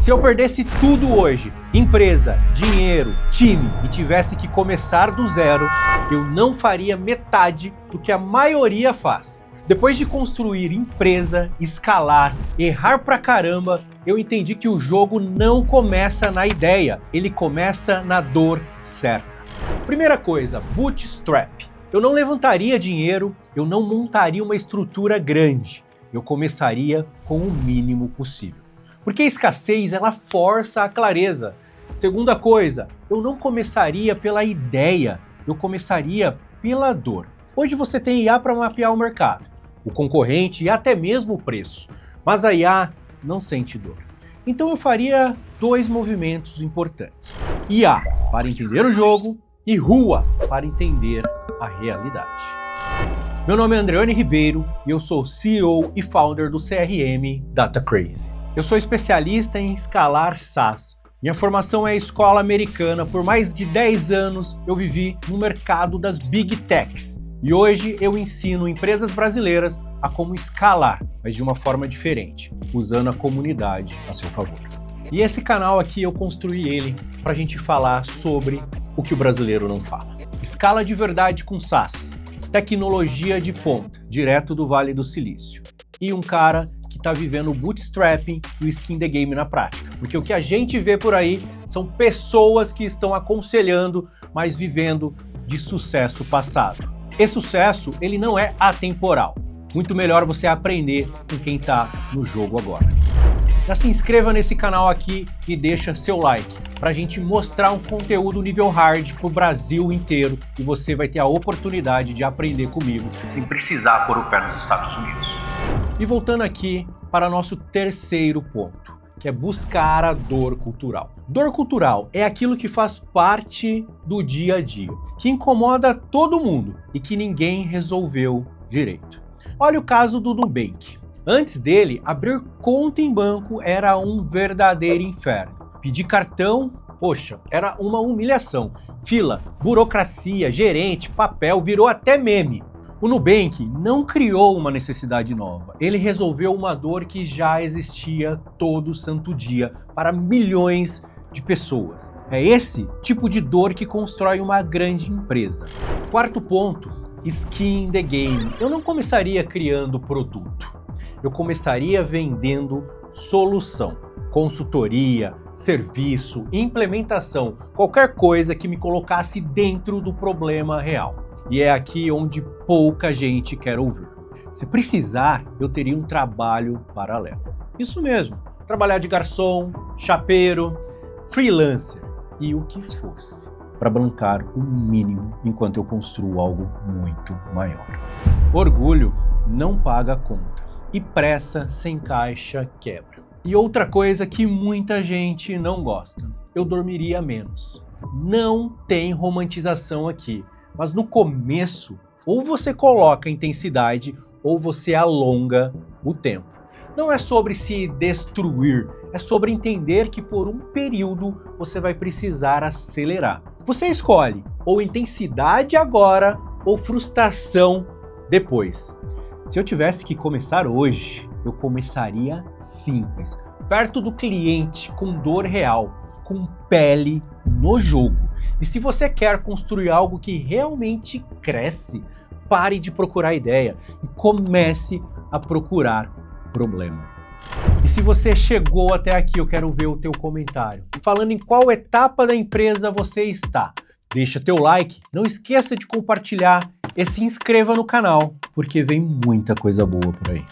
Se eu perdesse tudo hoje, empresa, dinheiro, time, e tivesse que começar do zero, eu não faria metade do que a maioria faz. Depois de construir empresa, escalar, errar pra caramba, eu entendi que o jogo não começa na ideia, ele começa na dor certa. Primeira coisa, bootstrap. Eu não levantaria dinheiro, eu não montaria uma estrutura grande. Eu começaria com o mínimo possível. Porque a escassez, ela força a clareza. Segunda coisa, eu não começaria pela ideia, eu começaria pela dor. Hoje você tem IA para mapear o mercado, o concorrente e até mesmo o preço. Mas a IA não sente dor. Então eu faria dois movimentos importantes. IA para entender o jogo e rua para entender a realidade. Meu nome é Andreone Ribeiro e eu sou CEO e founder do CRM Data Crazy. Eu sou especialista em escalar SaaS. Minha formação é escola americana. Por mais de 10 anos eu vivi no mercado das Big Techs. E hoje eu ensino empresas brasileiras a como escalar, mas de uma forma diferente, usando a comunidade a seu favor. E esse canal aqui eu construí ele para a gente falar sobre o que o brasileiro não fala. Escala de verdade com SaaS, tecnologia de ponta, direto do Vale do Silício. E um cara que está vivendo o bootstrapping e o skin the game na prática. Porque o que a gente vê por aí são pessoas que estão aconselhando, mas vivendo de sucesso passado. Esse sucesso, ele não é atemporal. Muito melhor você aprender com quem está no jogo agora. Já se inscreva nesse canal aqui e deixa seu like para a gente mostrar um conteúdo nível hard para o Brasil inteiro e você vai ter a oportunidade de aprender comigo sem precisar pôr o pé nos Estados Unidos. E voltando aqui para nosso terceiro ponto, que é buscar a dor cultural. Dor cultural é aquilo que faz parte do dia a dia, que incomoda todo mundo e que ninguém resolveu direito. Olha o caso do Nubank. Antes dele, abrir conta em banco era um verdadeiro inferno. Pedir cartão, poxa, era uma humilhação. Fila, burocracia, gerente, papel, virou até meme. O Nubank não criou uma necessidade nova, ele resolveu uma dor que já existia todo santo dia para milhões de pessoas. É esse tipo de dor que constrói uma grande empresa. Quarto ponto, skin in the game. Eu não começaria criando produto, eu começaria vendendo solução, consultoria, serviço, implementação, qualquer coisa que me colocasse dentro do problema real. E é aqui onde pouca gente quer ouvir. Se precisar, eu teria um trabalho paralelo. Isso mesmo, trabalhar de garçom, chapeiro, freelancer e o que fosse, para bancar o mínimo enquanto eu construo algo muito maior. Orgulho não paga a conta e pressa sem caixa quebra. E outra coisa que muita gente não gosta, eu dormiria menos. Não tem romantização aqui. Mas no começo, ou você coloca intensidade, ou você alonga o tempo. Não é sobre se destruir, é sobre entender que por um período você vai precisar acelerar. Você escolhe ou intensidade agora, ou frustração depois. Se eu tivesse que começar hoje, eu começaria simples, perto do cliente, com dor real, com pele no jogo. E se você quer construir algo que realmente cresce, pare de procurar ideia e comece a procurar problema. E se você chegou até aqui, eu quero ver o teu comentário. Falando em qual etapa da empresa você está. Deixa teu like, não esqueça de compartilhar e se inscreva no canal, porque vem muita coisa boa por aí.